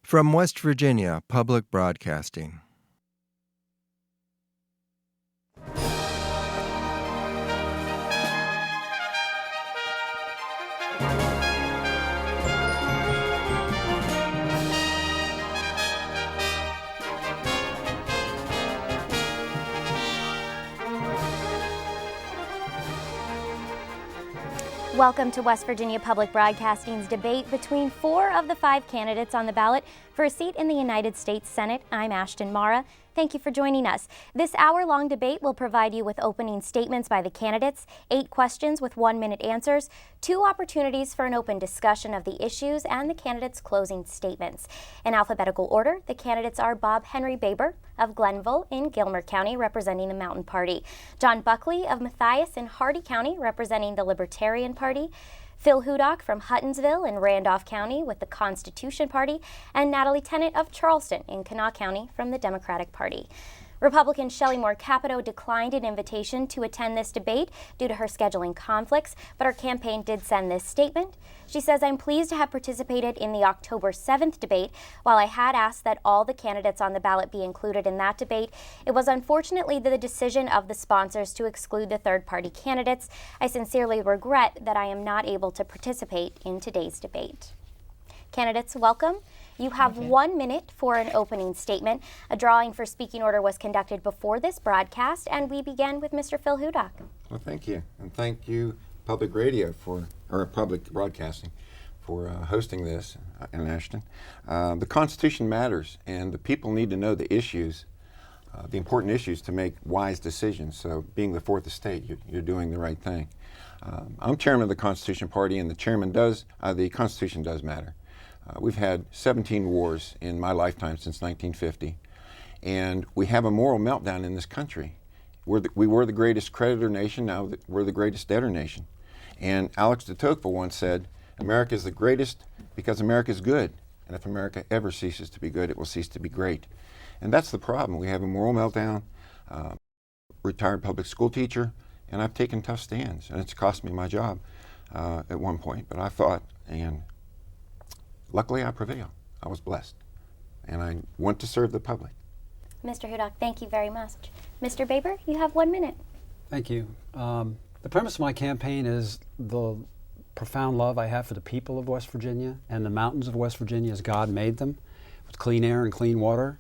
From West Virginia Public Broadcasting. Welcome to West Virginia Public Broadcasting's debate between 4 of the 5 candidates on the ballot for a seat in the United States Senate. I'm Ashton Marra. Thank you for joining us. This hour-long debate will provide you with opening statements by the candidates, 8 questions with 1-minute answers, 2 opportunities for an open discussion of the issues, and the candidates' closing statements. In alphabetical order, the candidates are Bob Henry Baber of Glenville in Gilmer County, representing the Mountain Party; John Buckley of Matthias in Hardy County, representing the Libertarian Party; Phil Hudok from Huttonsville in Randolph County with the Constitution Party; and Natalie Tennant of Charleston in Kanawha County from the Democratic Party. Republican Shelley Moore Capito declined an invitation to attend this debate due to her scheduling conflicts, but her campaign did send this statement. She says, "I'm pleased to have participated in the October 7th debate. While I had asked that all the candidates on the ballot be included in that debate, it was unfortunately the decision of the sponsors to exclude the third-party candidates. I sincerely regret that I am not able to participate in today's debate." Candidates, welcome. You have 1 minute for an opening statement. A drawing for speaking order was conducted before this broadcast, and we begin with Mr. Phil Hudok. Well, thank you. And thank you, Public Radio, or Public Broadcasting, for hosting this in Ashton. The Constitution matters, and the people need to know the issues, the important issues, to make wise decisions. So being the fourth estate, you're doing the right thing. I'm chairman of the Constitution Party, and the Constitution does matter. We've had 17 wars in my lifetime since 1950, and we have a moral meltdown in this country. We were the greatest creditor nation, now we're the greatest debtor nation. And Alex de Tocqueville once said, "America is the greatest because America is good, and if America ever ceases to be good, it will cease to be great." And that's the problem. We have a moral meltdown, retired public school teacher, and I've taken tough stands, and it's cost me my job at one point, but I fought, and luckily I prevailed. I was blessed, and I want to serve the public. Mr. Hudok, thank you very much. Mr. Baber, you have 1 minute. Thank you. The premise of my campaign is the profound love I have for the people of West Virginia and the mountains of West Virginia as God made them, with clean air and clean water.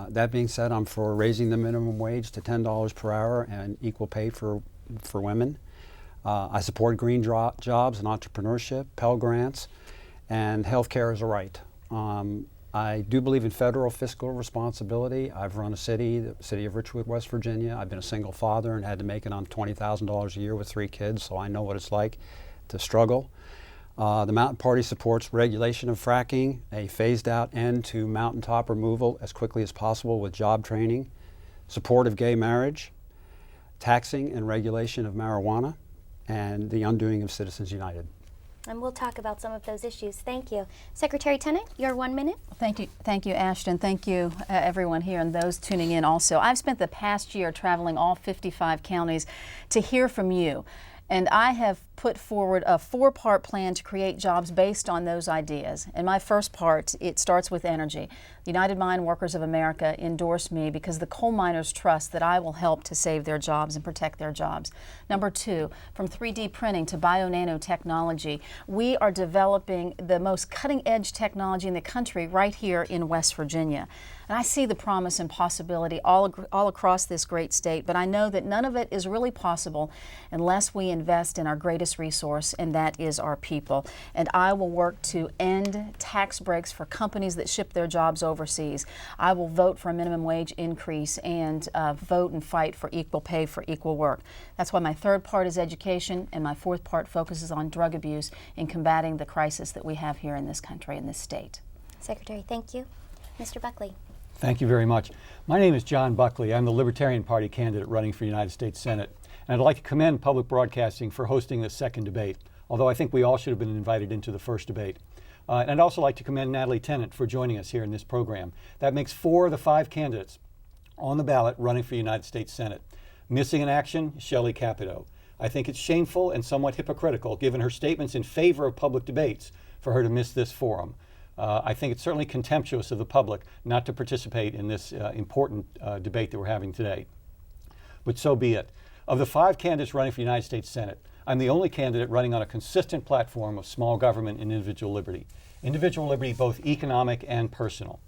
That being said, I'm for raising the minimum wage to $10 per hour and equal pay for women. I support green jobs and entrepreneurship, Pell Grants, and health care is a right. I do believe in federal fiscal responsibility. I've run the city of Richwood, West Virginia. I've been a single father and had to make it on $20,000 a year with 3 kids, so I know what it's like to struggle. The Mountain Party supports regulation of fracking, a phased-out end to mountaintop removal as quickly as possible with job training, support of gay marriage, taxing and regulation of marijuana, and the undoing of Citizens United. And we'll talk about some of those issues. Thank you. Secretary Tennant, your 1 minute. Thank you, Ashton. Thank you, everyone here and those tuning in also. I've spent the past year traveling all 55 counties to hear from you. And I have put forward a 4-part plan to create jobs based on those ideas. And my first part, it starts with energy. The United Mine Workers of America endorsed me because the coal miners trust that I will help to save their jobs and protect their jobs. Number 2, from 3D printing to bio-nanotechnology, we are developing the most cutting-edge technology in the country right here in West Virginia. And I see the promise and possibility all across this great state, but I know that none of it is really possible unless we invest in our greatest resource, and that is our people. And I will work to end tax breaks for companies that ship their jobs overseas. I will vote for a minimum wage increase and vote and fight for equal pay for equal work. That's why my third part is education, and my fourth part focuses on drug abuse and combating the crisis that we have here in this country, in this state. Secretary, thank you. Mr. Buckley. Thank you very much. My name is John Buckley. I'm the Libertarian Party candidate running for United States Senate. And I'd like to commend Public Broadcasting for hosting this second debate, although I think we all should have been invited into the first debate. And I'd also like to commend Natalie Tennant for joining us here in this program. That makes 4 of the 5 candidates on the ballot running for the United States Senate. Missing in action, Shelley Capito. I think it's shameful and somewhat hypocritical, given her statements in favor of public debates, for her to miss this forum. I think it's certainly contemptuous of the public not to participate in this important debate that we're having today. But so be it. Of the 5 candidates running for the United States Senate, I'm the only candidate running on a consistent platform of small government and individual liberty. Individual liberty, both economic and personal.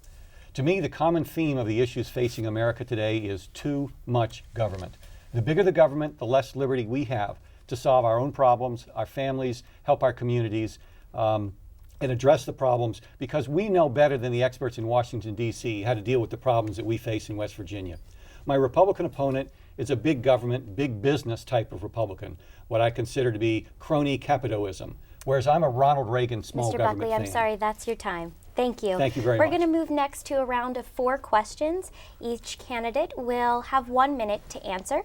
To me, the common theme of the issues facing America today is too much government. The bigger the government, the less liberty we have to solve our own problems, our families, help our communities, and address the problems, because we know better than the experts in Washington, D.C. how to deal with the problems that we face in West Virginia. My Republican opponent is a big government, big business type of Republican, what I consider to be crony capitalism, whereas I'm a Ronald Reagan small Mr. government Buckley, I'm fan. sorry, that's your time. Thank you. Thank you very much. We're going to move next to a round of 4 questions. Each candidate will have 1 minute to answer.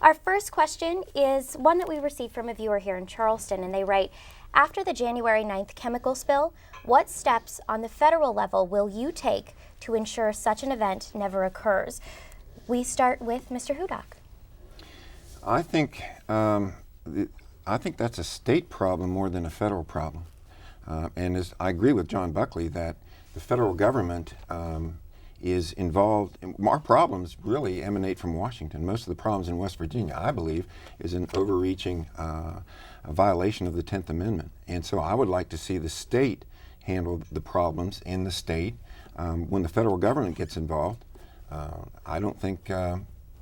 Our first question is one that we received from a viewer here in Charleston, and they write, after the January 9th chemical spill, what steps on the federal level will you take to ensure such an event never occurs? We start with Mr. Hudok. I think that's a state problem more than a federal problem. And I agree with John Buckley that the federal government is involved. Our problems really emanate from Washington. Most of the problems in West Virginia, I believe, is an overreaching a violation of the 10th Amendment. And so I would like to see the state handle the problems in the state. When the federal government gets involved, I don't think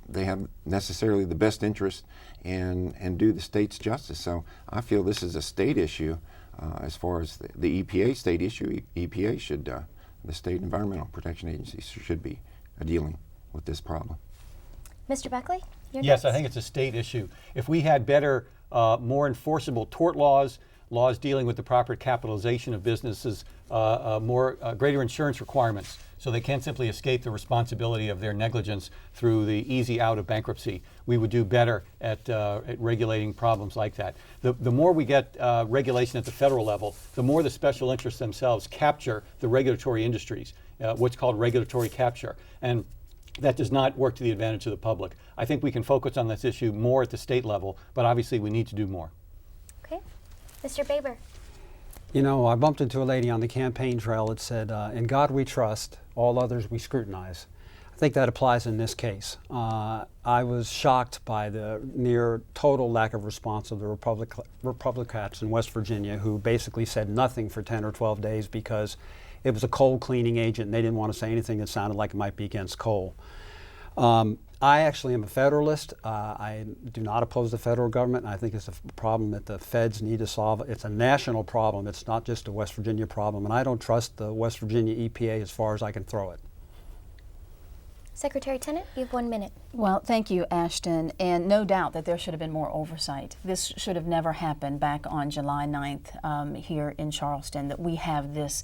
they have necessarily the best interest and do the state's justice. So I feel this is a state issue as far as the EPA state issue. EPA should, the State Environmental Protection Agency should be dealing with this problem. Mr. Buckley, you're Yes, next. I think it's a state issue. If we had better, more enforceable tort laws, laws dealing with the proper capitalization of businesses, greater insurance requirements, so they can't simply escape the responsibility of their negligence through the easy out of bankruptcy, we would do better at regulating problems like that. The more we get regulation at the federal level, the more the special interests themselves capture the regulatory industries, what's called regulatory capture. And that does not work to the advantage of the public. I think we can focus on this issue more at the state level, but obviously we need to do more. Okay. Mr. Baber. You know, I bumped into a lady on the campaign trail that said, in God we trust, all others we scrutinize. I think that applies in this case. I was shocked by the near total lack of response of the Republicans in West Virginia, who basically said nothing for 10 or 12 days because it was a coal cleaning agent and they didn't want to say anything that sounded like it might be against coal. I actually am a Federalist. I do not oppose the federal government. I think it's a problem that the feds need to solve. It's a national problem. It's not just a West Virginia problem. And I don't trust the West Virginia EPA as far as I can throw it. Secretary Tennant, you have 1 minute. Well, thank you, Ashton. And no doubt that there should have been more oversight. This should have never happened back on July 9th here in Charleston, that we have this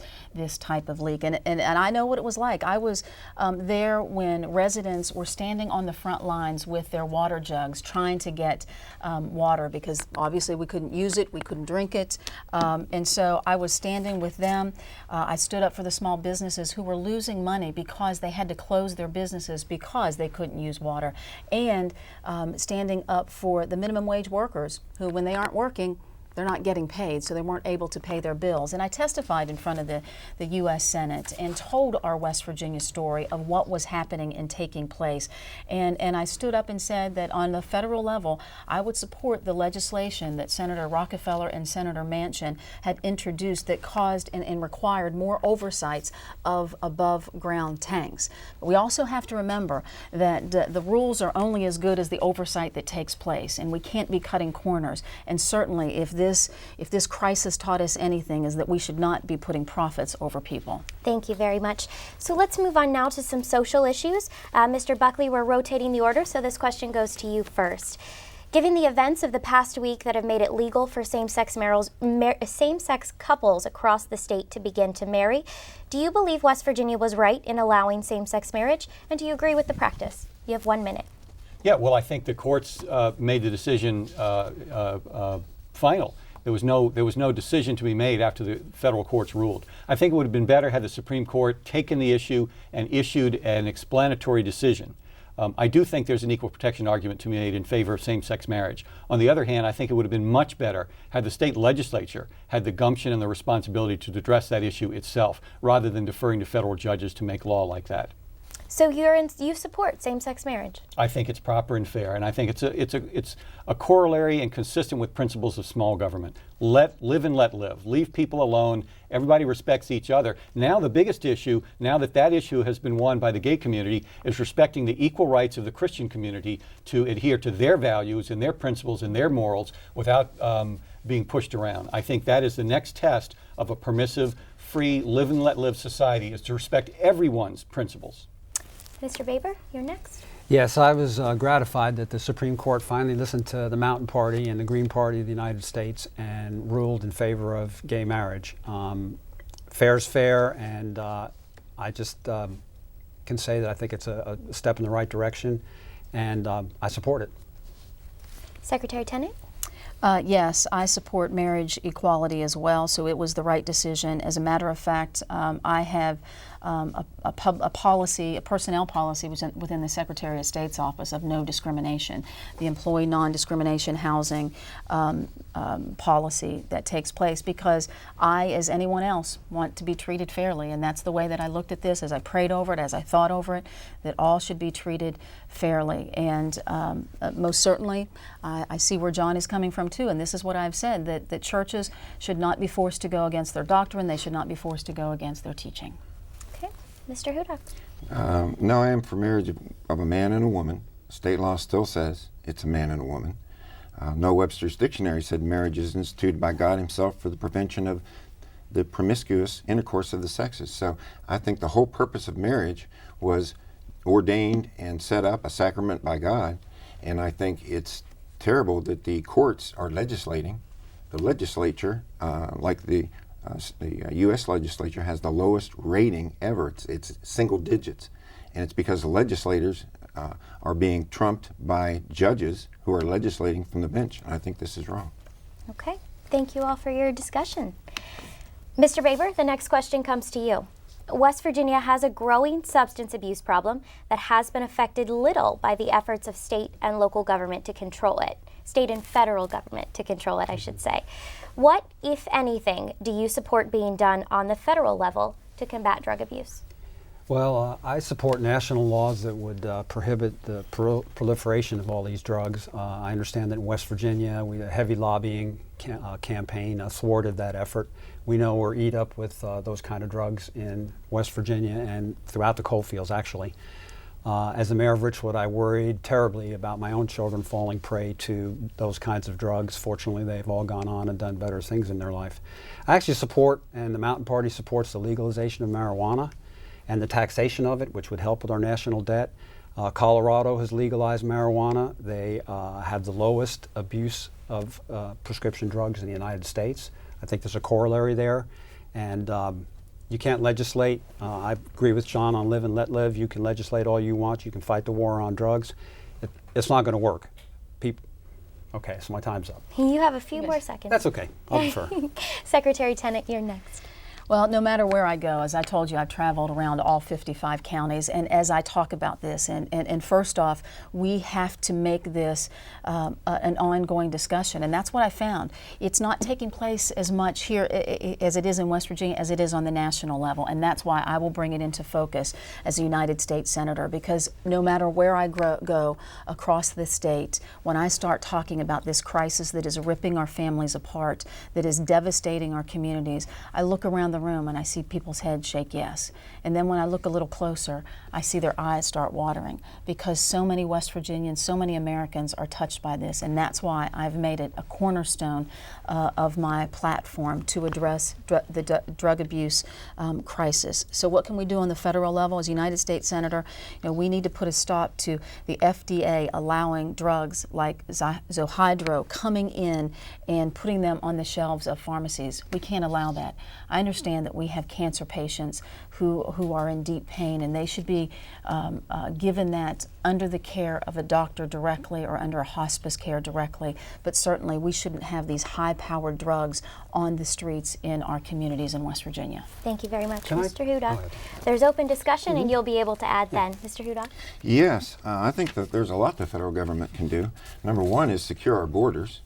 type of leak. And I know what it was like. I was there when residents were standing on the front lines with their water jugs trying to get water, because obviously we couldn't use it, we couldn't drink it. And so I was standing with them. I stood up for the small businesses who were losing money because they had to close their businesses because they couldn't use water, and standing up for the minimum wage workers who, when they aren't working, they're not getting paid, so they weren't able to pay their bills. And I testified in front of the U.S. Senate and told our West Virginia story of what was happening and taking place. And I stood up and said that on the federal level, I would support the legislation that Senator Rockefeller and Senator Manchin had introduced that caused and required more oversights of above ground tanks. But we also have to remember that the rules are only as good as the oversight that takes place, and we can't be cutting corners. And certainly if this crisis taught us anything, is that we should not be putting profits over people. Thank you very much. So let's move on now to some social issues. Mr. Buckley, we're rotating the order, so this question goes to you first. Given the events of the past week that have made it legal for same-sex couples across the state to begin to marry, do you believe West Virginia was right in allowing same-sex marriage, and do you agree with the practice? You have 1 minute. Yeah, well, I think the courts made the decision final. There was no decision to be made after the federal courts ruled. I think it would have been better had the Supreme Court taken the issue and issued an explanatory decision. I do think there's an equal protection argument to be made in favor of same-sex marriage. On the other hand, I think it would have been much better had the state legislature had the gumption and the responsibility to address that issue itself, rather than deferring to federal judges to make law like that. So you support same-sex marriage? I think it's proper and fair, and I think it's a corollary and consistent with principles of small government. Live and let live. Leave people alone. Everybody respects each other. Now the biggest issue, now that issue has been won by the gay community, is respecting the equal rights of the Christian community to adhere to their values and their principles and their morals without being pushed around. I think that is the next test of a permissive, free, live and let live society, is to respect everyone's principles. Mr. Baber, you're next. Yes, I was gratified that the Supreme Court finally listened to the Mountain Party and the Green Party of the United States and ruled in favor of gay marriage. Fair is fair, and I just can say that I think it's a step in the right direction, and I support it. Secretary Tennant? Yes, I support marriage equality as well, so it was the right decision. As a matter of fact, I have a policy, a personnel policy within the Secretary of State's office of no discrimination, the employee non-discrimination housing policy that takes place, because I, as anyone else, want to be treated fairly, and that's the way that I looked at this as I prayed over it, as I thought over it, that all should be treated fairly. And most certainly, I see where John is coming from too, and this is what I've said, that churches should not be forced to go against their doctrine, they should not be forced to go against their teaching. Okay, Mr. Hudok. No, I am for marriage of a man and a woman. State law still says it's a man and a woman. No Webster's Dictionary said marriage is instituted by God himself for the prevention of the promiscuous intercourse of the sexes. So I think the whole purpose of marriage was ordained and set up, a sacrament by God, and I think it's terrible that the courts are legislating. The legislature, like the U.S. legislature, has the lowest rating ever. It's single digits, and it's because the legislators are being trumped by judges who are legislating from the bench, and I think this is wrong. Okay, thank you all for your discussion. Mr. Baber, the next question comes to you. West Virginia has a growing substance abuse problem that has been affected little by the efforts of state and local government to control it. State and federal government to control it, I should say. What, if anything, do you support being done on the federal level to combat drug abuse? Well, I support national laws that would prohibit the proliferation of all these drugs. I understand that in West Virginia, a heavy lobbying campaign thwarted that effort. We know we're eat up with those kind of drugs in West Virginia and throughout the coal fields, actually. As the mayor of Richwood, I worried terribly about my own children falling prey to those kinds of drugs. Fortunately, they've all gone on and done better things in their life. I actually support, and the Mountain Party supports, the legalization of marijuana and the taxation of it, which would help with our national debt. Colorado has legalized marijuana. They have the lowest abuse of prescription drugs in the United States. I think there's a corollary there. And you can't legislate. I agree with John on live and let live. You can legislate all you want. You can fight the war on drugs. It's not going to work. Okay, so my time's up. You have a few more seconds. That's okay. I'll defer. Secretary Tennant, you're next. Well, no matter where I go, as I told you, I've traveled around all 55 counties, and as I talk about this, and first off, we have to make this an ongoing discussion, and that's what I found. It's not taking place as much here as it is in West Virginia as it is on the national level, and that's why I will bring it into focus as a United States Senator, because no matter where I go across the state, when I start talking about this crisis that is ripping our families apart, that is devastating our communities, I look around the room and I see people's heads shake yes. And then when I look a little closer, I see their eyes start watering, because so many West Virginians, so many Americans are touched by this, and that's why I've made it a cornerstone of my platform to address the drug abuse crisis. So what can we do on the federal level? As United States Senator, we need to put a stop to the FDA allowing drugs like Zohydro coming in and putting them on the shelves of pharmacies. We can't allow that. I understand understand that we have cancer patients who are in deep pain, and they should be given that under the care of a doctor directly or under a hospice care directly. But certainly we shouldn't have these high-powered drugs on the streets in our communities in West Virginia. Thank you very much, Can I- Mr. Hudok. Go ahead. There's open discussion, and you'll be able to add then. Mr. Hudok? Yes, I think that there's a lot the federal government can do. Number one is secure our borders.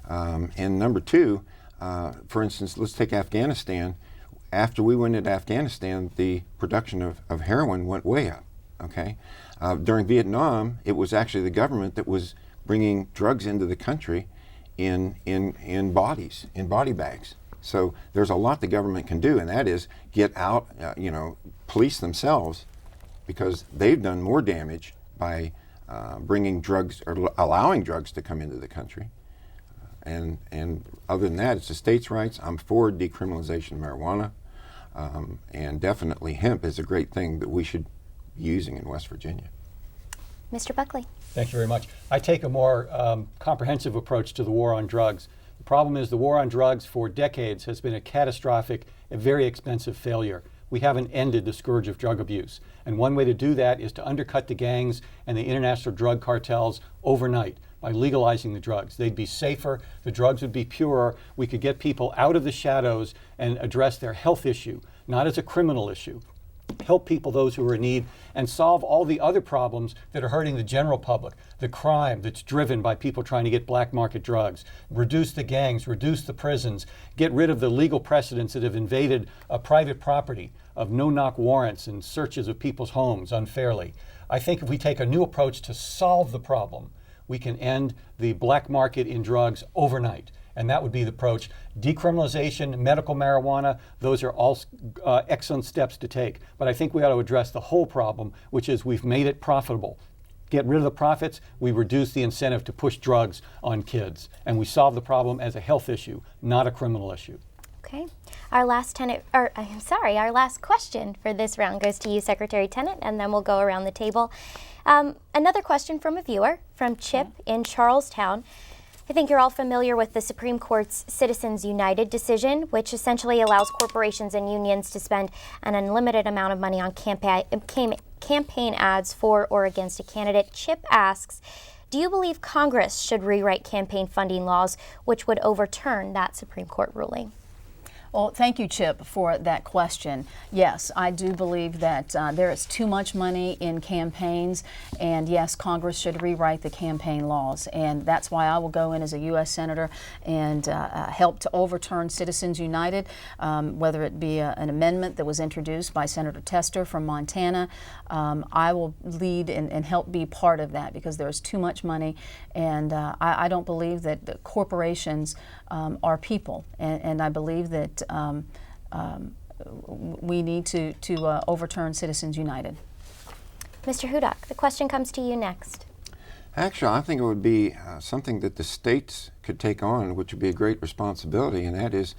And number two, for instance, let's take Afghanistan. After we went into Afghanistan, the production of heroin went way up, okay? During Vietnam, it was actually the government that was bringing drugs into the country in body bags. So there's a lot the government can do, and that is get out, police themselves, because they've done more damage by bringing drugs or allowing drugs to come into the country. And other than that, it's the states' rights. I'm for decriminalization of marijuana, and definitely hemp is a great thing that we should be using in West Virginia. Mr. Buckley? Thank you very much. I take a more comprehensive approach to the war on drugs. The problem is the war on drugs for decades has been a catastrophic, a very expensive failure. We haven't ended the scourge of drug abuse. And one way to do that is to undercut the gangs and the international drug cartels overnight by legalizing the drugs. They'd be safer, the drugs would be purer, we could get people out of the shadows and address their health issue, not as a criminal issue. Help people, those who are in need, and solve all the other problems that are hurting the general public, the crime that's driven by people trying to get black market drugs, reduce the gangs, reduce the prisons, get rid of the legal precedents that have invaded private property of no-knock warrants and searches of people's homes unfairly. I think if we take a new approach to solve the problem, we can end the black market in drugs overnight. And that would be the approach. Decriminalization, medical marijuana, those are all excellent steps to take. But I think we ought to address the whole problem, which is we've made it profitable. Get rid of the profits, we reduce the incentive to push drugs on kids. And we solve the problem as a health issue, not a criminal issue. Okay. Our last question for this round goes to you, Secretary Tennant, and then we'll go around the table. Another question from a viewer, from Chip in Charlestown. I think you're all familiar with the Supreme Court's Citizens United decision, which essentially allows corporations and unions to spend an unlimited amount of money on campaign ads for or against a candidate. Chip asks, do you believe Congress should rewrite campaign funding laws which would overturn that Supreme Court ruling? Well, thank you, Chip, for that question. Yes, I do believe that there is too much money in campaigns, and yes, Congress should rewrite the campaign laws. And that's why I will go in as a U.S. Senator and help to overturn Citizens United, whether it be an amendment that was introduced by Senator Tester from Montana. I will lead and help be part of that because there is too much money, and I don't believe that the corporations are people, and I believe that we need to overturn Citizens United. Mr. Hudok, the question comes to you next. Actually, I think it would be something that the states could take on, which would be a great responsibility, and that is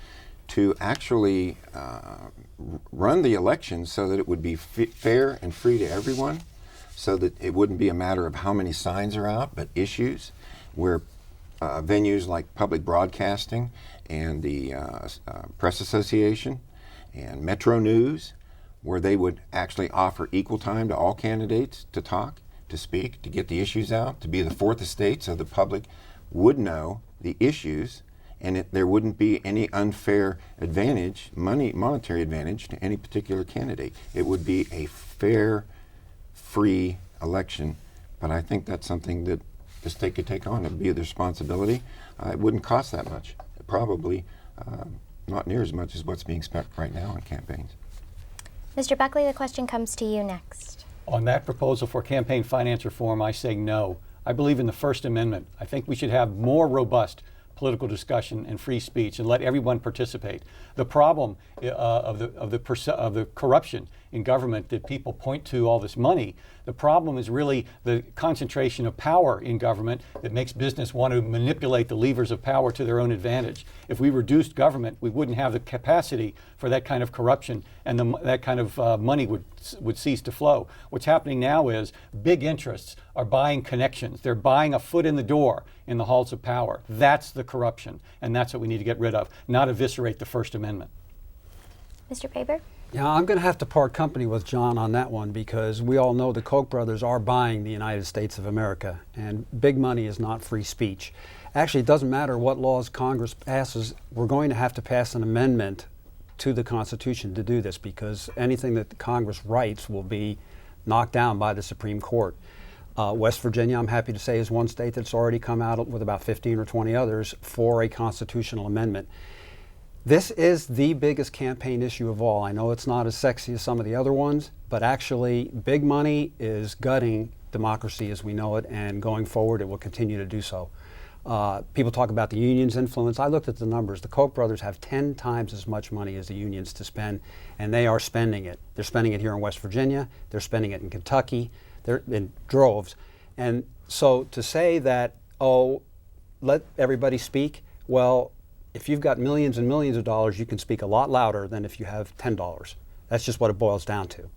to actually run the elections so that it would be fair and free to everyone, so that it wouldn't be a matter of how many signs are out, but issues, where venues like public broadcasting and the Press Association and Metro News, where they would actually offer equal time to all candidates to talk, to speak, to get the issues out, to be the fourth estate so the public would know the issues, and there wouldn't be any unfair advantage, monetary advantage to any particular candidate. It would be a fair, free election, but I think that's something that the state could take on. It would be the responsibility. It wouldn't cost that much. Probably not near as much as what's being spent right now on campaigns. Mr. Buckley, the question comes to you next. On that proposal for campaign finance reform, I say no. I believe in the First Amendment. I think we should have more robust political discussion and free speech and let everyone participate. The problem of the corruption in government that people point to all this money, the problem is really the concentration of power in government that makes business want to manipulate the levers of power to their own advantage. If we reduced government, we wouldn't have the capacity for that kind of corruption, and that kind of money would cease to flow. What's happening now is big interests are buying connections. They're buying a foot in the door in the halls of power. That's the corruption, and that's what we need to get rid of, not eviscerate the First Amendment. Mr. Paper? Yeah, I'm going to have to part company with John on that one because we all know the Koch brothers are buying the United States of America, and big money is not free speech. Actually, it doesn't matter what laws Congress passes, we're going to have to pass an amendment to the Constitution to do this because anything that Congress writes will be knocked down by the Supreme Court. West Virginia, I'm happy to say, is one state that's already come out with about 15 or 20 others for a constitutional amendment. This is the biggest campaign issue of all. I know it's not as sexy as some of the other ones, but actually big money is gutting democracy as we know it, and going forward it will continue to do so. People talk about the union's influence. I looked at the numbers. The Koch brothers have 10 times as much money as the unions to spend, and they are spending it. They're spending it here in West Virginia. They're spending it in Kentucky. They're in droves. And so to say that, oh, let everybody speak, well, if you've got millions and millions of dollars, you can speak a lot louder than if you have $10. That's just what it boils down to.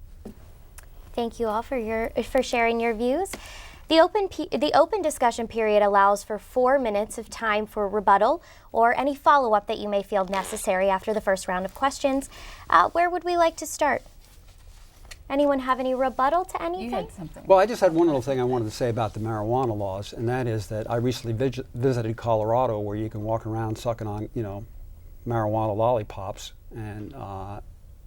Thank you all for sharing your views. The open discussion period allows for 4 minutes of time for rebuttal or any follow-up that you may feel necessary after the first round of questions. Where would we like to start? Anyone have any rebuttal to anything? You had something. Well, I just had one little thing I wanted to say about the marijuana laws, and that is that I recently visited Colorado, where you can walk around sucking on, marijuana lollipops, and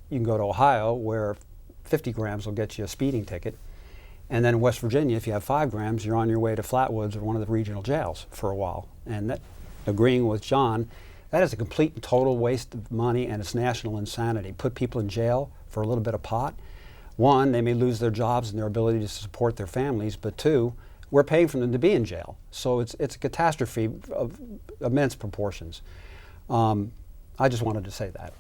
you can go to Ohio, where 50 grams will get you a speeding ticket, and then in West Virginia, if you have 5 grams, you're on your way to Flatwoods or one of the regional jails for a while. And that, agreeing with John, that is a complete and total waste of money, and it's national insanity. Put people in jail for a little bit of pot. One, they may lose their jobs and their ability to support their families, but two, we're paying for them to be in jail. So it's a catastrophe of immense proportions. I just wanted to say that.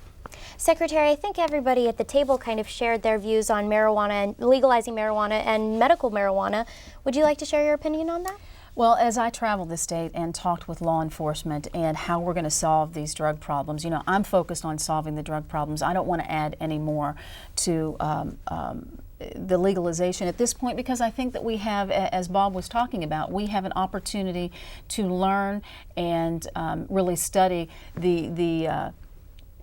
Secretary, I think everybody at the table kind of shared their views on marijuana and legalizing marijuana and medical marijuana. Would you like to share your opinion on that? Well, as I traveled the state and talked with law enforcement and how we're going to solve these drug problems, I'm focused on solving the drug problems. I don't want to add any more to the legalization at this point, because I think that we have, as Bob was talking about, we have an opportunity to learn and really study the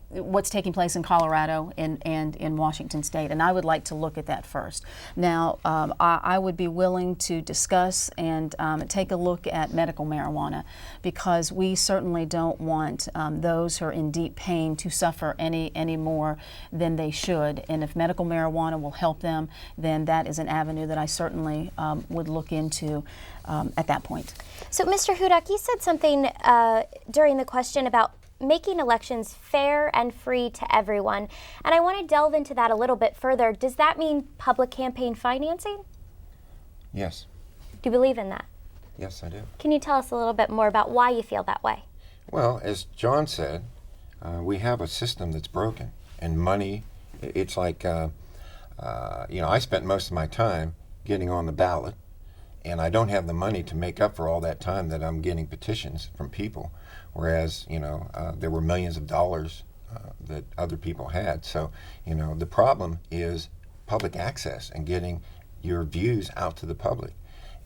what's taking place in Colorado and in Washington State, and I would like to look at that first. Now, I would be willing to discuss and take a look at medical marijuana, because we certainly don't want those who are in deep pain to suffer any more than they should, and if medical marijuana will help them, then that is an avenue that I certainly would look into at that point. So, Mr. Hudok, you said something during the question about making elections fair and free to everyone. And I want to delve into that a little bit further. Does that mean public campaign financing? Yes. Do you believe in that? Yes, I do. Can you tell us a little bit more about why you feel that way? Well, as John said, we have a system that's broken, and money, it's like, I spent most of my time getting on the ballot, and I don't have the money to make up for all that time that I'm getting petitions from people. Whereas, there were millions of dollars that other people had. So, the problem is public access and getting your views out to the public.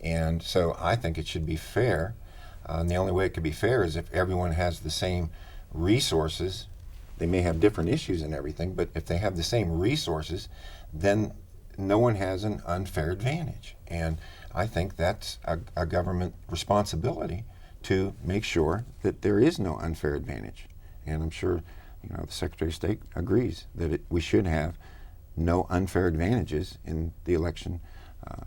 And so I think it should be fair. And the only way it could be fair is if everyone has the same resources. They may have different issues and everything, but if they have the same resources, then no one has an unfair advantage. And I think that's a government responsibility to make sure that there is no unfair advantage. And I'm sure the Secretary of State agrees that we should have no unfair advantages in the election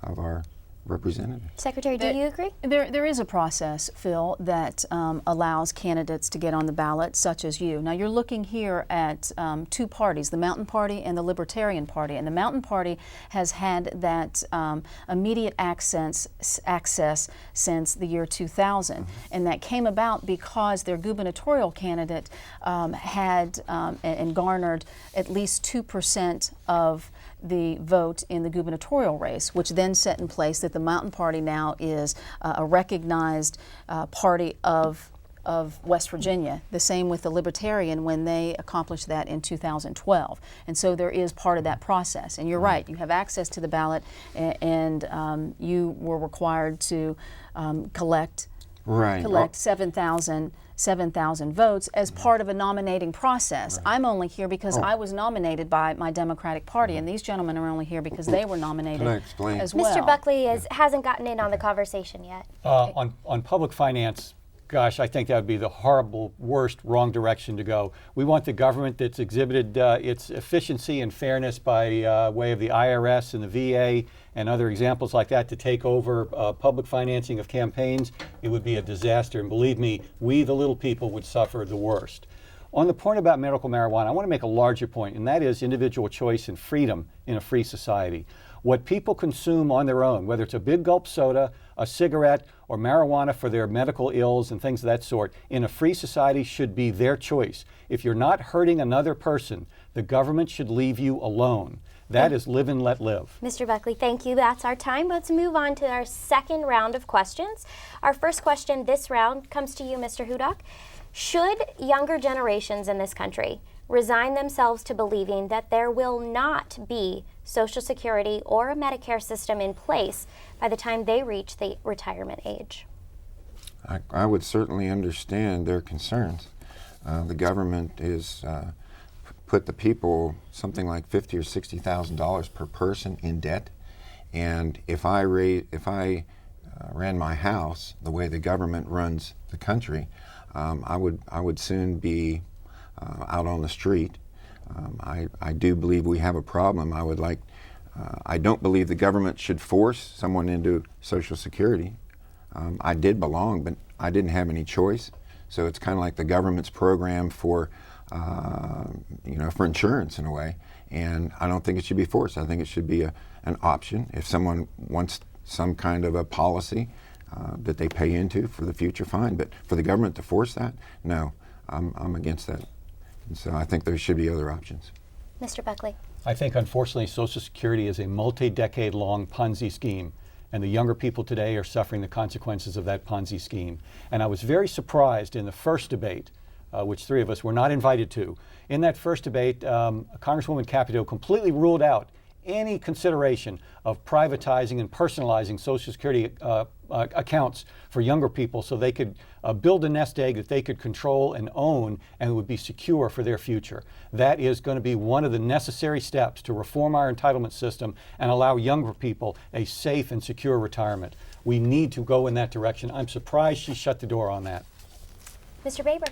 of our representative. Secretary, do you agree? There is a process, Phil, that allows candidates to get on the ballot, such as you. Now, you're looking here at 2 parties, the Mountain Party and the Libertarian Party. And the Mountain Party has had that immediate access since the year 2000. Mm-hmm. And that came about because their gubernatorial candidate had and garnered at least 2% of the vote in the gubernatorial race, which then set in place that the Mountain Party now is a recognized party of West Virginia. The same with the Libertarian when they accomplished that in 2012. And so there is part of that process. And you're right, you have access to the ballot, and you were required to collect 7,000 7,000 votes as part of a nominating process. Right. I'm only here because I was nominated by my Democratic Party, and these gentlemen are only here because they were nominated Can I explain? as well. Mr. Buckley hasn't gotten in on the conversation yet. On public finance, gosh, I think that would be the horrible, worst, wrong direction to go. We want the government that's exhibited its efficiency and fairness by way of the IRS and the VA and other examples like that to take over public financing of campaigns. It would be a disaster, and believe me, we the little people would suffer the worst. On the point about medical marijuana, I want to make a larger point, and that is individual choice and freedom in a free society. What people consume on their own, whether it's a big gulp soda, a cigarette, or marijuana for their medical ills and things of that sort, in a free society should be their choice. If you're not hurting another person, the government should leave you alone. That is live and let live. Mr. Buckley, thank you. That's our time. Let's move on to our second round of questions. Our first question this round comes to you, Mr. Hudok. Should younger generations in this country resign themselves to believing that there will not be Social Security or a Medicare system in place by the time they reach the retirement age? I would certainly understand their concerns. The government is put the people something like $50,000 or $60,000 per person in debt, and if I ran my house the way the government runs the country, I would soon be out on the street. I do believe we have a problem. I don't believe the government should force someone into Social Security. I did belong, but I didn't have any choice. So it's kind of like the government's program for insurance in a way. And I don't think it should be forced. I think it should be an option. If someone wants some kind of a policy that they pay into for the future, fine. But for the government to force that, no, I'm against that. And so I think there should be other options. Mr. Buckley. I think, unfortunately, Social Security is a multi-decade-long Ponzi scheme, and the younger people today are suffering the consequences of that Ponzi scheme. And I was very surprised in the first debate, which three of us were not invited to. In that first debate, Congresswoman Capito completely ruled out any consideration of privatizing and personalizing Social Security accounts for younger people so they could build a nest egg that they could control and own and would be secure for their future. That is going to be one of the necessary steps to reform our entitlement system and allow younger people a safe and secure retirement. We need to go in that direction. I'm surprised she shut the door on that. Mr. Baber.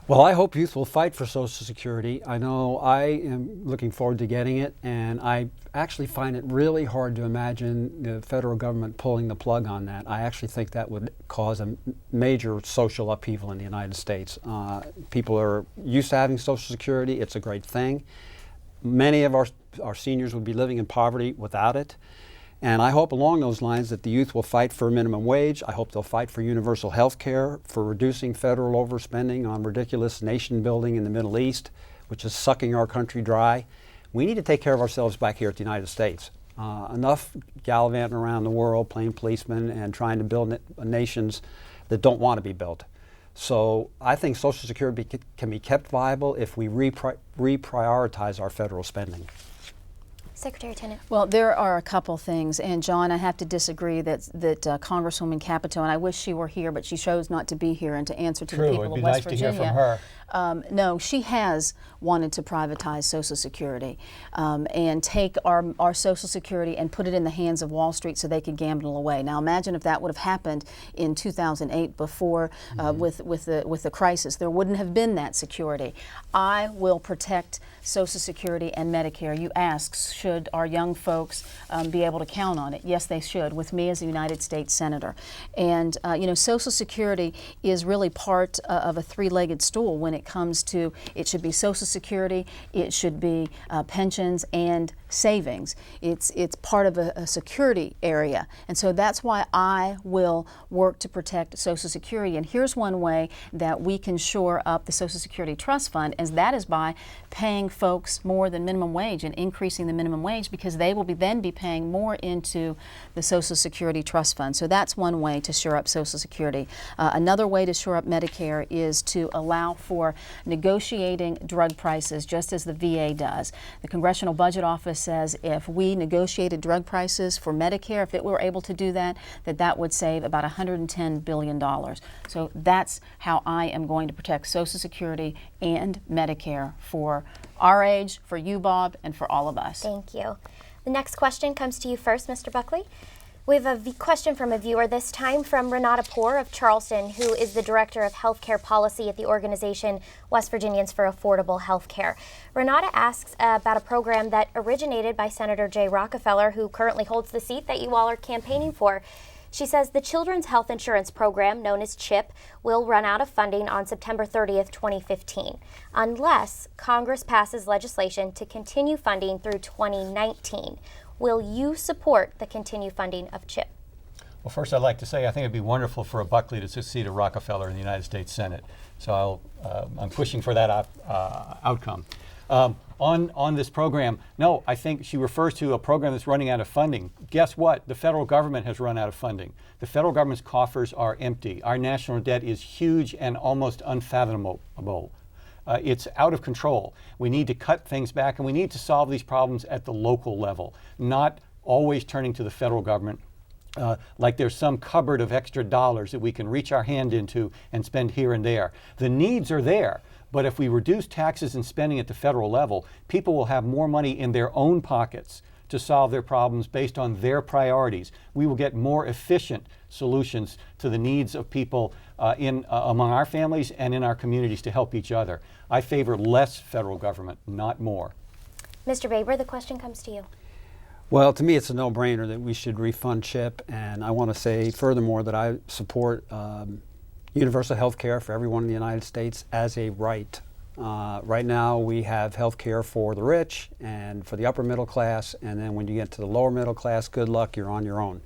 Well, I hope youth will fight for Social Security. I know I am looking forward to getting it, and I actually find it really hard to imagine the federal government pulling the plug on that. I actually think that would cause a major social upheaval in the United States. People are used to having Social Security. It's a great thing. Many of our seniors would be living in poverty without it. And I hope along those lines that the youth will fight for a minimum wage. I hope they'll fight for universal health care, for reducing federal overspending on ridiculous nation building in the Middle East, which is sucking our country dry. We need to take care of ourselves back here at the United States. Enough gallivanting around the world, playing policemen, and trying to build nations that don't want to be built. So I think Social Security can be kept viable if we reprioritize our federal spending. Secretary Tennant. Well, there are a couple things, and John, I have to disagree that Congresswoman Capito, and I wish she were here, but she chose not to be here and to answer to the people of West Virginia. It'd be nice to hear from her. No, she has wanted to privatize Social Security and take our Social Security and put it in the hands of Wall Street so they could gamble away. Now, imagine if that would have happened in 2008 before with the crisis. There wouldn't have been that security. I will protect Social Security and Medicare. You asked, should our young folks be able to count on it? Yes, they should, with me as a United States Senator. And, Social Security is really part of a three-legged stool when it comes to, it should be Social Security, it should be pensions and savings. It's part of a security area. And so that's why I will work to protect Social Security. And here's one way that we can shore up the Social Security Trust Fund, and that is by paying folks more than minimum wage and increasing the minimum wage, because they will then be paying more into the Social Security Trust Fund. So that's one way to shore up Social Security. Another way to shore up Medicare is to allow for for negotiating drug prices, just as the VA does. The Congressional Budget Office says if we negotiated drug prices for Medicare, if it were able to do that, that would save about $110 billion. So that's how I am going to protect Social Security and Medicare for our age, for you, Bob, and for all of us. Thank you. The next question comes to you first, Mr. Buckley. We have a question from a viewer, this time from Renata Poor of Charleston, who is the Director of Healthcare Policy at the organization West Virginians for Affordable Health Care. Renata asks about a program that originated by Senator Rockefeller, who currently holds the seat that you all are campaigning for. She says the Children's Health Insurance Program, known as CHIP, will run out of funding on September 30th, 2015, unless Congress passes legislation to continue funding through 2019. Will you support the continued funding of CHIP? Well, first I'd like to say I think it'd be wonderful for a Buckley to succeed a Rockefeller in the United States Senate. So I'm pushing for that outcome. On this program, no, I think she refers to a program that's running out of funding. Guess what? The federal government has run out of funding. The federal government's coffers are empty. Our national debt is huge and almost unfathomable. It's out of control. We need to cut things back, and we need to solve these problems at the local level, not always turning to the federal government like there's some cupboard of extra dollars that we can reach our hand into and spend here and there. The needs are there, but if we reduce taxes and spending at the federal level, people will have more money in their own pockets to solve their problems based on their priorities. We will get more efficient solutions to the needs of people among our families and in our communities to help each other. I favor less federal government, not more. Mr. Baber, the question comes to you. Well, to me, it's a no-brainer that we should refund CHIP, and I want to say furthermore that I support universal health care for everyone in the United States as a right. Right now, we have health care for the rich and for the upper middle class, and then when you get to the lower middle class, good luck, you're on your own.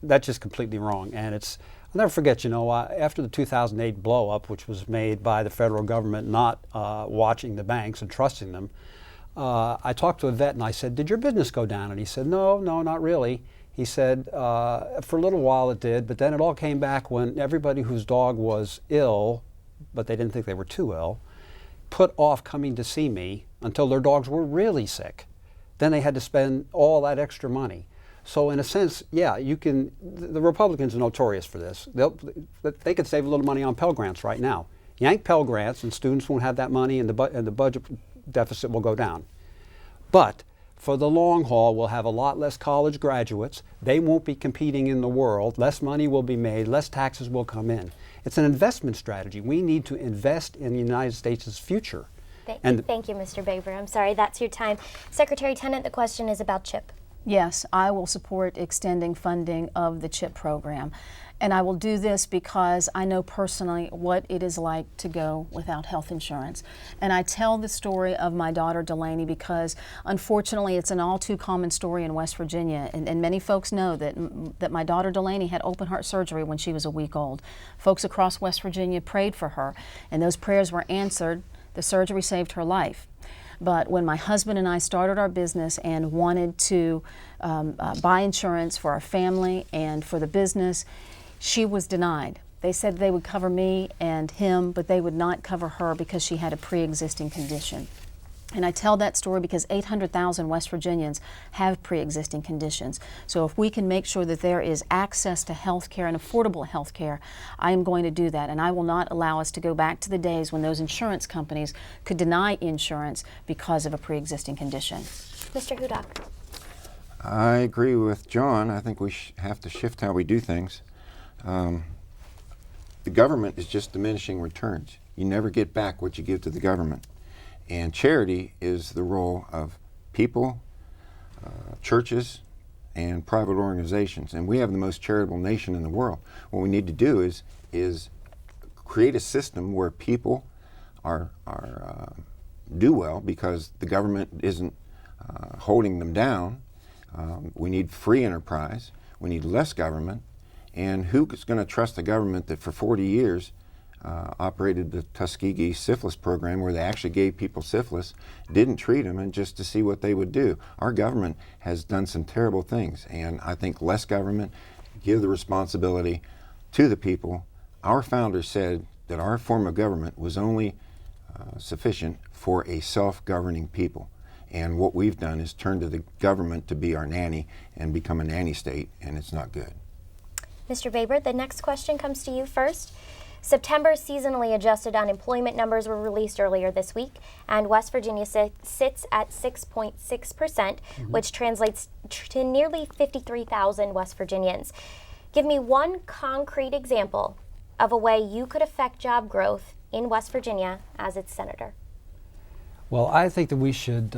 That's just completely wrong, and I'll never forget, after the 2008 blow-up, which was made by the federal government not watching the banks and trusting them, I talked to a vet and I said, did your business go down? And he said, no, not really. He said, for a little while it did, but then it all came back when everybody whose dog was ill, but they didn't think they were too ill, put off coming to see me until their dogs were really sick. Then they had to spend all that extra money. So in a sense, yeah, the Republicans are notorious for this. They could save a little money on Pell Grants right now. Yank Pell Grants and students won't have that money and the budget deficit will go down. But for the long haul, we'll have a lot less college graduates. They won't be competing in the world. Less money will be made. Less taxes will come in. It's an investment strategy. We need to invest in the United States' future. Thank you, Mr. Baber. I'm sorry, that's your time. Secretary Tennant, the question is about CHIP. Yes, I will support extending funding of the CHIP program. And I will do this because I know personally what it is like to go without health insurance. And I tell the story of my daughter Delaney because unfortunately it's an all too common story in West Virginia. And many folks know that my daughter Delaney had open heart surgery when she was a week old. Folks across West Virginia prayed for her, and those prayers were answered. The surgery saved her life. But when my husband and I started our business and wanted to buy insurance for our family and for the business, she was denied. They said they would cover me and him, but they would not cover her because she had a pre-existing condition. And I tell that story because 800,000 West Virginians have pre-existing conditions. So if we can make sure that there is access to health care and affordable health care, I am going to do that. And I will not allow us to go back to the days when those insurance companies could deny insurance because of a pre-existing condition. Mr. Hudok. I agree with John. I think we have to shift how we do things. The government is just diminishing returns. You never get back what you give to the government. And charity is the role of people, churches, and private organizations. And we have the most charitable nation in the world. What we need to do is create a system where people do well because the government isn't holding them down. We need free enterprise. We need less government. And who's going to trust the government that for 40 years operated the Tuskegee syphilis program where they actually gave people syphilis, didn't treat them, and just to see what they would do? Our government has done some terrible things, and I think less government, give the responsibility to the people. Our founders said that our form of government was only sufficient for a self-governing people. And what we've done is turn to the government to be our nanny and become a nanny state, and it's not good. Mr. Baber, the next question comes to you first. September seasonally adjusted unemployment numbers were released earlier this week, and West Virginia sits at 6.6%, which translates to nearly 53,000 West Virginians. Give me one concrete example of a way you could affect job growth in West Virginia as its senator. Well, I think that we should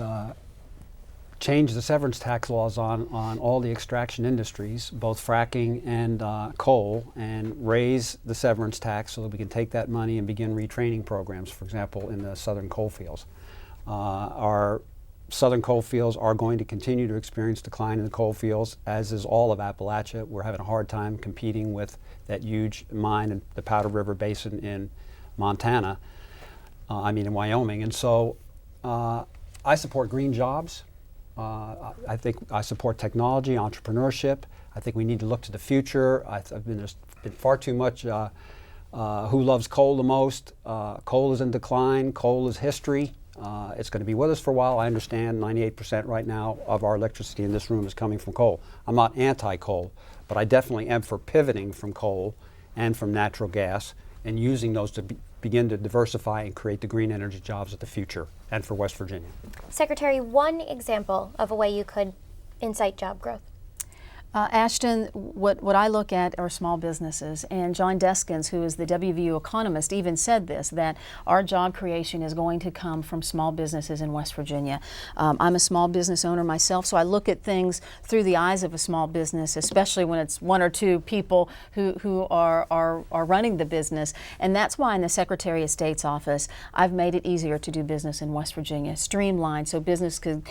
change the severance tax laws on all the extraction industries, both fracking and coal, and raise the severance tax so that we can take that money and begin retraining programs, for example, in the southern coal fields. Our southern coal fields are going to continue to experience decline in the coal fields, as is all of Appalachia. We're having a hard time competing with that huge mine in the Powder River Basin in Montana, in Wyoming. And so I support green jobs. I think I support technology, entrepreneurship. I think we need to look to the future. There's been far too much who loves coal the most. Coal is in decline. Coal is history. It's going to be with us for a while. I understand 98% right now of our electricity in this room is coming from coal. I'm not anti-coal, but I definitely am for pivoting from coal and from natural gas and using those to begin to diversify and create the green energy jobs of the future, and for West Virginia. Secretary, one example of a way you could incite job growth. Ashton, what I look at are small businesses, and John Deskins, who is the WVU economist, even said this, that our job creation is going to come from small businesses in West Virginia. I'm a small business owner myself, so I look at things through the eyes of a small business, especially when it's one or two people who are running the business. And that's why in the Secretary of State's office, I've made it easier to do business in West Virginia, streamlined so business could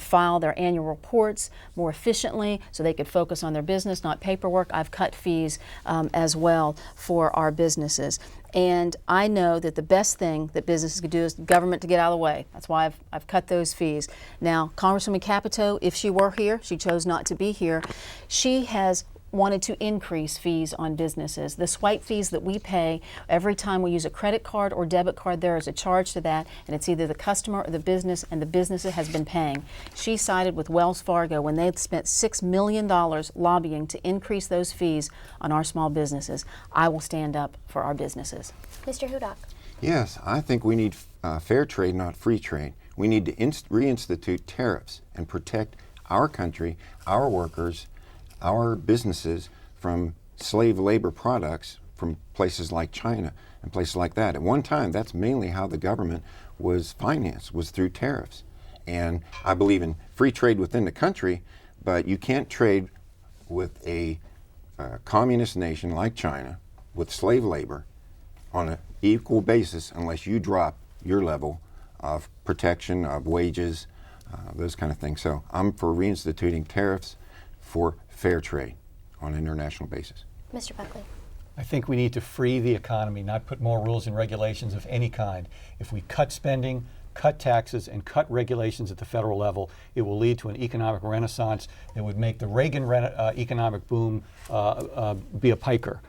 file their annual reports more efficiently, so they could focus on their business, not paperwork. I've cut fees as well for our businesses. And I know that the best thing that businesses could do is government to get out of the way. That's why I've cut those fees. Now, Congresswoman Capito, if she were here, she chose not to be here, she has wanted to increase fees on businesses. The swipe fees that we pay every time we use a credit card or debit card, there is a charge to that, and it's either the customer or the business, and the business has been paying. She sided with Wells Fargo when they spent $6 million lobbying to increase those fees on our small businesses. I will stand up for our businesses. Mr. Hudok. Yes, I think we need fair trade, not free trade. We need to reinstitute tariffs and protect our country, our workers, our businesses from slave labor products from places like China and places like that. At one time, that's mainly how the government was financed, was through tariffs. And I believe in free trade within the country, but you can't trade with a communist nation like China with slave labor on an equal basis unless you drop your level of protection, of wages, those kind of things. So I'm for reinstituting tariffs for fair trade on an international basis. Mr. Buckley. I think we need to free the economy, not put more rules and regulations of any kind. If we cut spending, cut taxes, and cut regulations at the federal level, it will lead to an economic renaissance that would make the Reagan economic boom be a piker.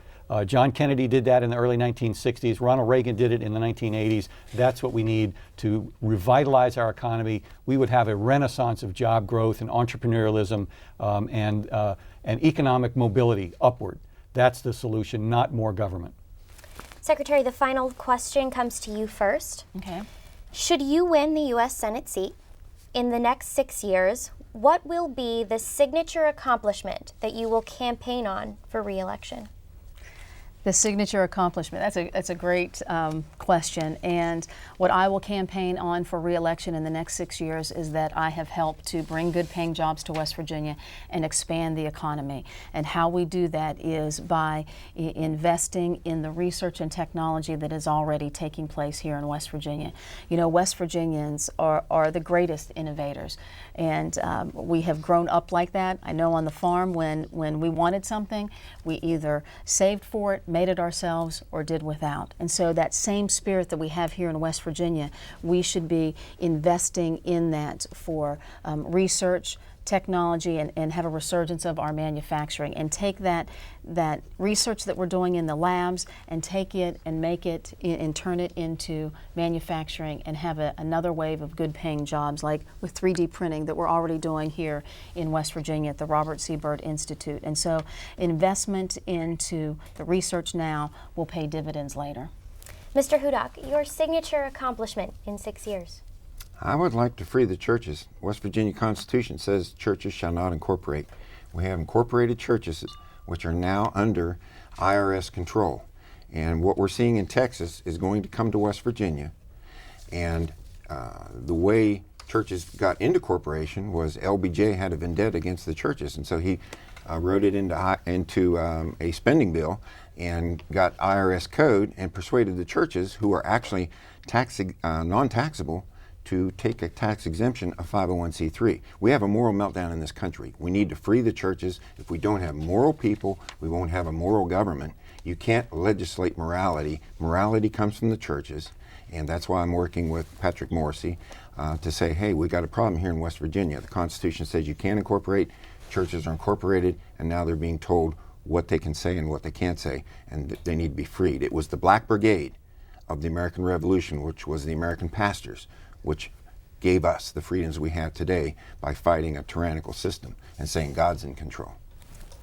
John Kennedy did that in the early 1960s. Ronald Reagan did it in the 1980s. That's what we need to revitalize our economy. We would have a renaissance of job growth and entrepreneurialism and economic mobility upward. That's the solution, not more government. Secretary, the final question comes to you first. Okay. Should you win the U.S. Senate seat in the next 6 years, what will be the signature accomplishment that you will campaign on for re-election? The signature accomplishment, that's a great question. And what I will campaign on for re-election in the next 6 years is that I have helped to bring good paying jobs to West Virginia and expand the economy. And how we do that is by investing in the research and technology that is already taking place here in West Virginia. You know, West Virginians are the greatest innovators. And we have grown up like that. I know on the farm when we wanted something, we either saved for it, made it ourselves, or did without. And so that same spirit that we have here in West Virginia, we should be investing in that for research, technology and have a resurgence of our manufacturing, and take that research that we're doing in the labs and take it and make it and turn it into manufacturing and have another wave of good paying jobs, like with 3D printing that we're already doing here in West Virginia at the Robert C. Byrd Institute. And so investment into the research now will pay dividends later. Mr. Hudok, your signature accomplishment in 6 years. I would like to free the churches. West Virginia Constitution says churches shall not incorporate. We have incorporated churches which are now under IRS control. And what we're seeing in Texas is going to come to West Virginia. And the way churches got into corporation was LBJ had a vendetta against the churches. And so he wrote it into a spending bill and got IRS code and persuaded the churches, who are actually non-taxable, to take a tax exemption of 501c3. We have a moral meltdown in this country. We need to free the churches. If we don't have moral people, we won't have a moral government. You can't legislate morality. Morality comes from the churches, and that's why I'm working with Patrick Morrissey to say, hey, we got a problem here in West Virginia. The Constitution says you can't incorporate. Churches are incorporated, and now they're being told what they can say and what they can't say, and they need to be freed. It was the Black Brigade of the American Revolution, which was the American pastors, which gave us the freedoms we have today by fighting a tyrannical system and saying God's in control.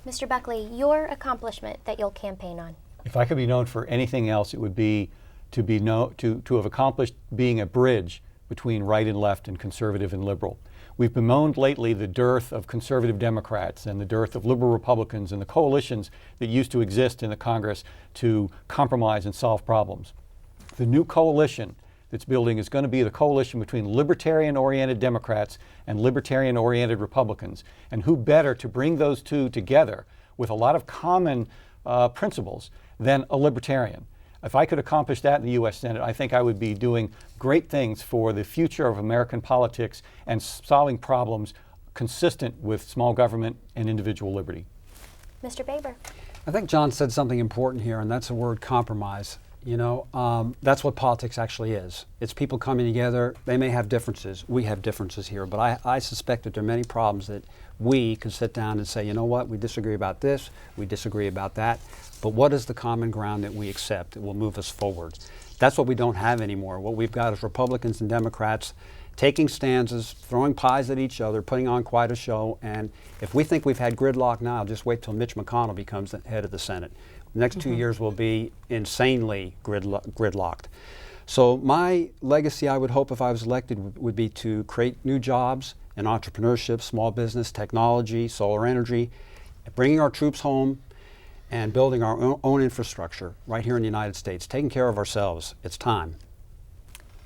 Mr. Buckley, your accomplishment that you'll campaign on. If I could be known for anything else, it would be to have accomplished being a bridge between right and left and conservative and liberal. We've bemoaned lately the dearth of conservative Democrats and the dearth of liberal Republicans and the coalitions that used to exist in the Congress to compromise and solve problems. The new coalition that's building is going to be the coalition between libertarian-oriented Democrats and libertarian-oriented Republicans. And who better to bring those two together with a lot of common principles than a libertarian? If I could accomplish that in the U.S. Senate, I think I would be doing great things for the future of American politics and solving problems consistent with small government and individual liberty. Mr. Baber. I think John said something important here, and that's the word compromise. You know, that's what politics actually is. It's people coming together. They may have differences. We have differences here, but I suspect that there are many problems that we could sit down and say, you know what, we disagree about this, we disagree about that, but what is the common ground that we accept that will move us forward? That's what we don't have anymore. What we've got is Republicans and Democrats taking stanzas, throwing pies at each other, putting on quite a show, and if we think we've had gridlock now, just wait till Mitch McConnell becomes the head of the Senate. The next 2 years will be insanely gridlocked. So my legacy, I would hope, if I was elected, would be to create new jobs in entrepreneurship, small business, technology, solar energy, bringing our troops home and building our own infrastructure right here in the United States, taking care of ourselves. It's time.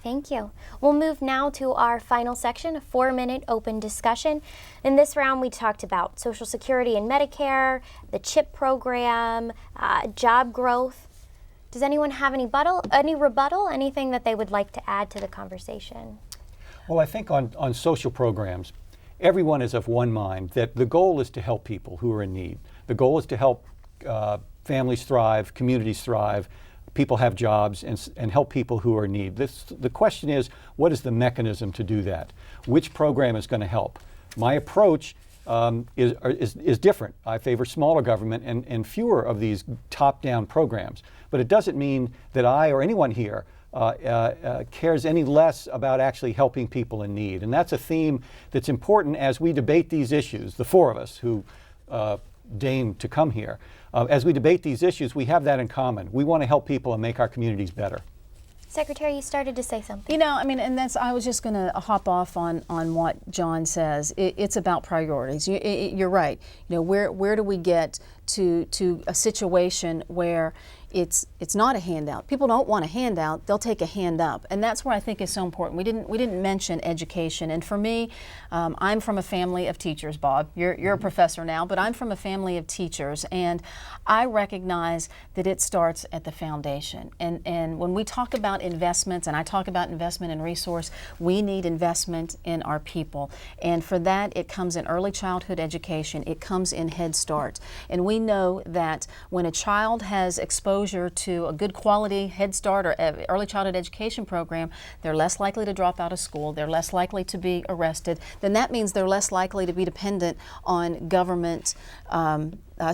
Thank you. We'll move now to our final section, a 4-minute open discussion. In this round, we talked about Social Security and Medicare, the CHIP program, job growth. Does anyone have any rebuttal, anything that they would like to add to the conversation? Well, I think on social programs, everyone is of one mind that the goal is to help people who are in need. The goal is to help families thrive, communities thrive, people have jobs, and help people who are in need. The question is, what is the mechanism to do that? Which program is going to help? My approach is different. I favor smaller government and fewer of these top-down programs. But it doesn't mean that I or anyone here cares any less about actually helping people in need. And that's a theme that's important as we debate these issues, the four of us who deign to come here. As we debate these issues, we have that in common. We want to help people and make our communities better. Secretary, you started to say something. You know, I mean, and I was just going to hop off on what John says. It's about priorities. You're right. You know, where do we get to a situation where it's not a handout? People don't want a handout; they'll take a hand up, and that's where I think is so important. We didn't mention education, and for me, I'm from a family of teachers. Bob, you're a professor now, but I'm from a family of teachers, and I recognize that it starts at the foundation. And when we talk about investments, and I talk about investment in resource, we need investment in our people, and for that, it comes in early childhood education. It comes in Head Start, and we know that when a child has exposure exposure to a good quality Head Start or early childhood education program, they're less likely to drop out of school, they're less likely to be arrested, then that means they're less likely to be dependent on government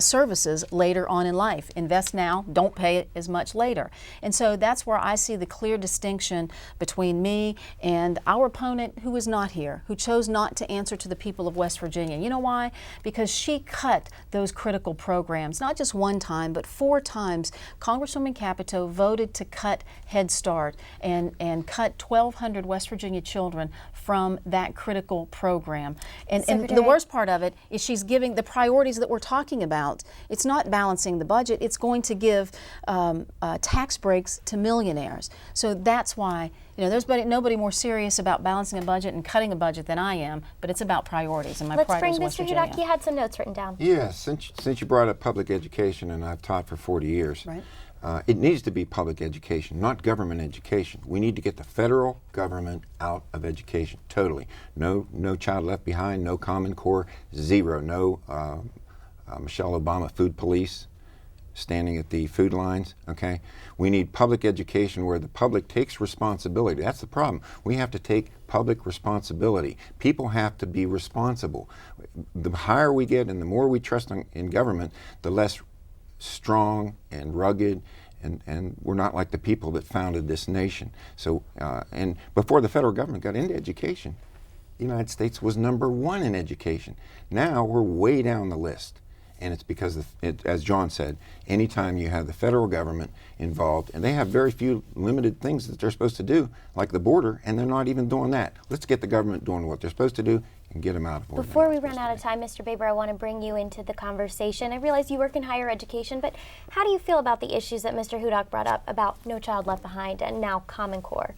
services later on in life. Invest now, don't pay it as much later. And so that's where I see the clear distinction between me and our opponent who is not here, who chose not to answer to the people of West Virginia. You know why? Because she cut those critical programs, not just one time, but 4 times. Congresswoman Capito voted to cut Head Start and cut 1,200 West Virginia children from that critical program. And the worst part of it is she's giving the priorities that we're talking about. It's not balancing the budget. It's going to give tax breaks to millionaires. So that's why, you know, there's nobody more serious about balancing a budget and cutting a budget than I am, but it's about priorities, and my priority is West Virginia. Let's bring Mr. Hudok. You had some notes written down. Yeah, since you brought up public education, and I've taught for 40 years, Right. It needs to be public education, not government education. We need to get the federal government out of education, totally. No child left behind, no Common Core, zero, no Michelle Obama food police standing at the food lines, okay? We need public education where the public takes responsibility. That's the problem. We have to take public responsibility. People have to be responsible. The higher we get and the more we trust in government, the less strong and rugged, and we're not like the people that founded this nation. So, and before the federal government got into education, the United States was #1 in education. Now we're way down the list. And it's because, as John said, anytime you have the federal government involved, and they have very few limited things that they're supposed to do, like the border, and they're not even doing that. Let's get the government doing what they're supposed to do and get them out of border. Before we run out of time, Mr. Baber, I want to bring you into the conversation. I realize you work in higher education, but how do you feel about the issues that Mr. Hudok brought up about No Child Left Behind and now Common Core?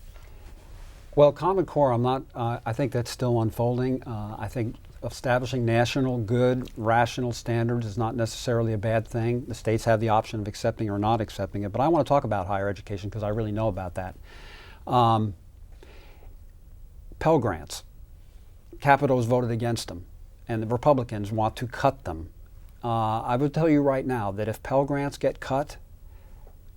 Well, Common Core, I think that's still unfolding. I think establishing national, good, rational standards is not necessarily a bad thing. The states have the option of accepting or not accepting it, but I want to talk about higher education because I really know about that. Pell Grants. Capito has voted against them, and the Republicans want to cut them. I would tell you right now that if Pell Grants get cut,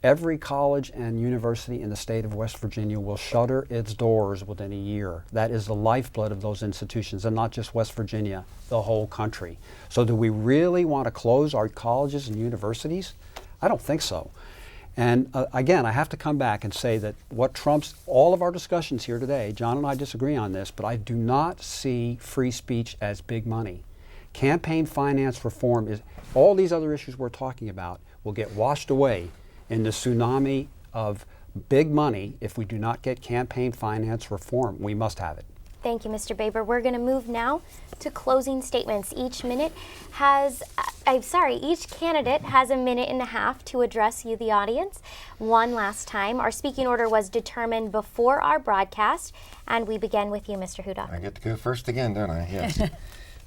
every college and university in the state of West Virginia will shutter its doors within a year. That is the lifeblood of those institutions, and not just West Virginia, the whole country. So do we really want to close our colleges and universities? I don't think so. And again, I have to come back and say that what trumps all of our discussions here today, John and I disagree on this, but I do not see free speech as big money. Campaign finance reform is, all these other issues we're talking about will get washed away in the tsunami of big money if we do not get campaign finance reform. We must have it. Thank you, Mr. Baber. We're going to move now to closing statements. Each candidate has a minute and a half to address you, the audience. One last time, our speaking order was determined before our broadcast, and we begin with you, Mr. Hudok. I get to go first again, don't I? Yes.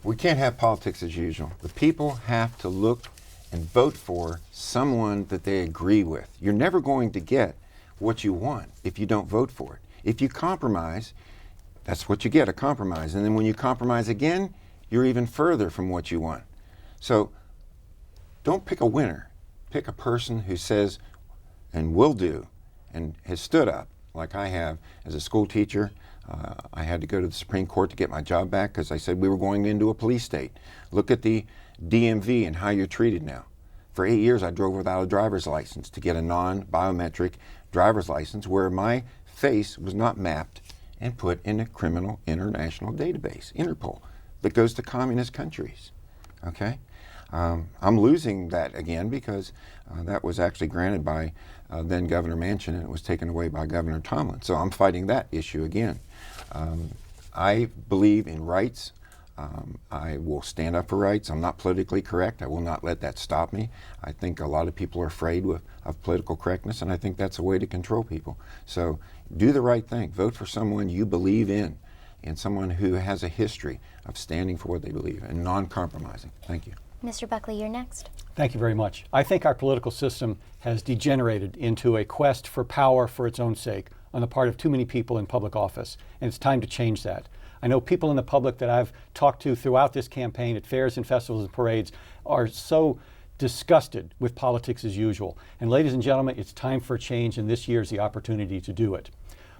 We can't have politics as usual. The people have to look and vote for someone that they agree with. You're never going to get what you want if you don't vote for it. If you compromise, that's what you get, a compromise. And then when you compromise again, you're even further from what you want. So don't pick a winner. Pick a person who says and will do and has stood up, like I have as a school teacher. I had to go to the Supreme Court to get my job back because I said we were going into a police state. Look at the DMV and how you're treated now. For 8 years, I drove without a driver's license to get a non-biometric driver's license where my face was not mapped and put in a criminal international database, Interpol, that goes to communist countries, okay? I'm losing that again because that was actually granted by then Governor Manchin, and it was taken away by Governor Tomlin. So I'm fighting that issue again. I believe in rights. I will stand up for rights. I'm not politically correct. I will not let that stop me. I think a lot of people are afraid of political correctness, and I think that's a way to control people. So do the right thing. Vote for someone you believe in and someone who has a history of standing for what they believe and non-compromising. Thank you. Mr. Buckley, you're next. Thank you very much. I think our political system has degenerated into a quest for power for its own sake on the part of too many people in public office, and it's time to change that. I know people in the public that I've talked to throughout this campaign at fairs and festivals and parades are so disgusted with politics as usual. And ladies and gentlemen, it's time for a change, and this year is the opportunity to do it.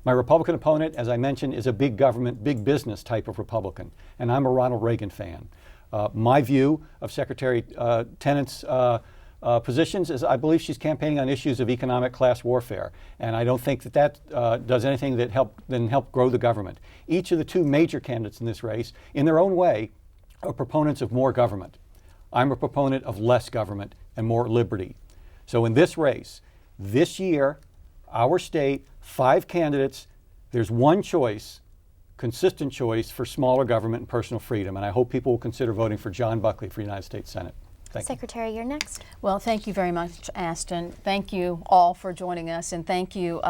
My Republican opponent, as I mentioned, is a big government, big business type of Republican, and I'm a Ronald Reagan fan. My view of Secretary Tennant's positions is I believe she's campaigning on issues of economic class warfare, and I don't think that does anything that help grow the government. Each of the two major candidates in this race, in their own way, are proponents of more government. I'm a proponent of less government and more liberty. So in this race, this year, our state, 5 candidates, there's one choice, consistent choice for smaller government and personal freedom, and I hope people will consider voting for John Buckley for United States Senate. Thank Secretary, you're next. Well, thank you very much, Ashton. Thank you all for joining us, and thank you,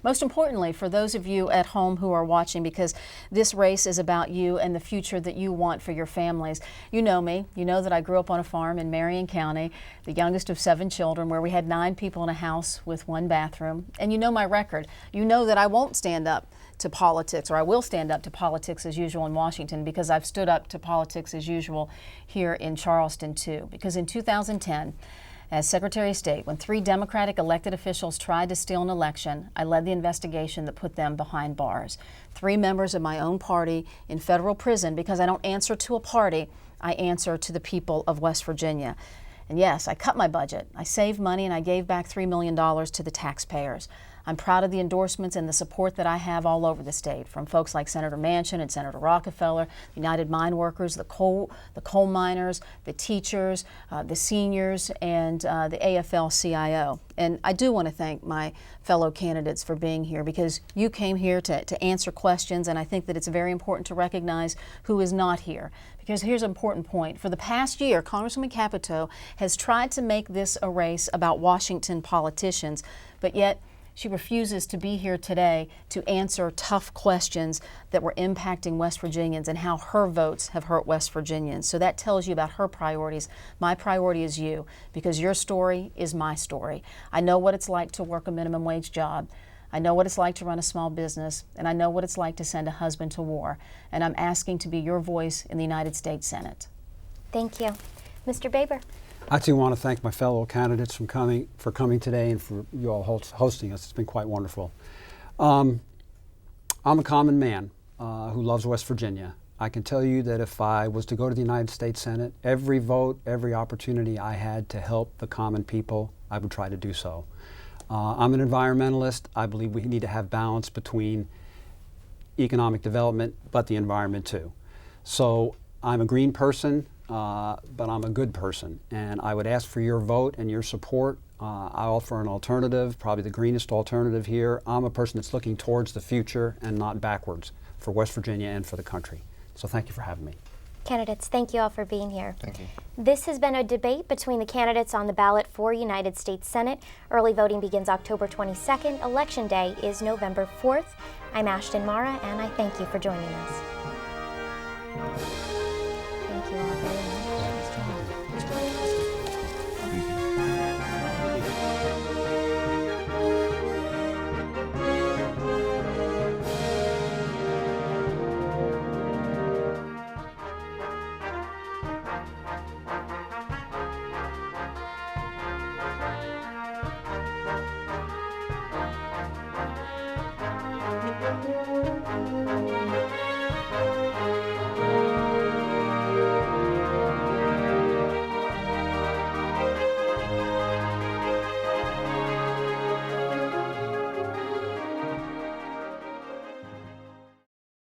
most importantly, for those of you at home who are watching, because this race is about you and the future that you want for your families. You know me. You know that I grew up on a farm in Marion County, the youngest of 7 children, where we had 9 people in a house with 1 bathroom. And you know my record. You know that I won't stand up to politics, or I will stand up to politics as usual in Washington, because I've stood up to politics as usual here in Charleston too. Because in 2010, as Secretary of State, when 3 Democratic elected officials tried to steal an election, I led the investigation that put them behind bars. 3 members of my own party in federal prison, because I don't answer to a party, I answer to the people of West Virginia. And yes, I cut my budget. I saved money and I gave back $3 million to the taxpayers. I'm proud of the endorsements and the support that I have all over the state, from folks like Senator Manchin and Senator Rockefeller, United Mine Workers, the coal miners, the teachers, the seniors, and the AFL-CIO. And I do want to thank my fellow candidates for being here, because you came here to answer questions, and I think that it's very important to recognize who is not here. Because here's an important point. For the past year, Congresswoman Capito has tried to make this a race about Washington politicians, but yet she refuses to be here today to answer tough questions that were impacting West Virginians and how her votes have hurt West Virginians. So that tells you about her priorities. My priority is you, because your story is my story. I know what it's like to work a minimum wage job. I know what it's like to run a small business, and I know what it's like to send a husband to war. And I'm asking to be your voice in the United States Senate. Thank you. Mr. Baber. I too want to thank my fellow candidates for coming today and for you all hosting us. It's been quite wonderful. I'm a common man who loves West Virginia. I can tell you that if I was to go to the United States Senate, every vote, every opportunity I had to help the common people, I would try to do so. I'm an environmentalist. I believe we need to have balance between economic development, but the environment too. So I'm a green person. But I'm a good person, and I would ask for your vote and your support. I offer an alternative, probably the greenest alternative here. I'm a person that's looking towards the future and not backwards for West Virginia and for the country. So thank you for having me. Candidates, thank you all for being here. Thank you. This has been a debate between the candidates on the ballot for United States Senate. Early voting begins October 22nd. Election Day is November 4th. I'm Ashton Marra, and I thank you for joining us. Thank you all very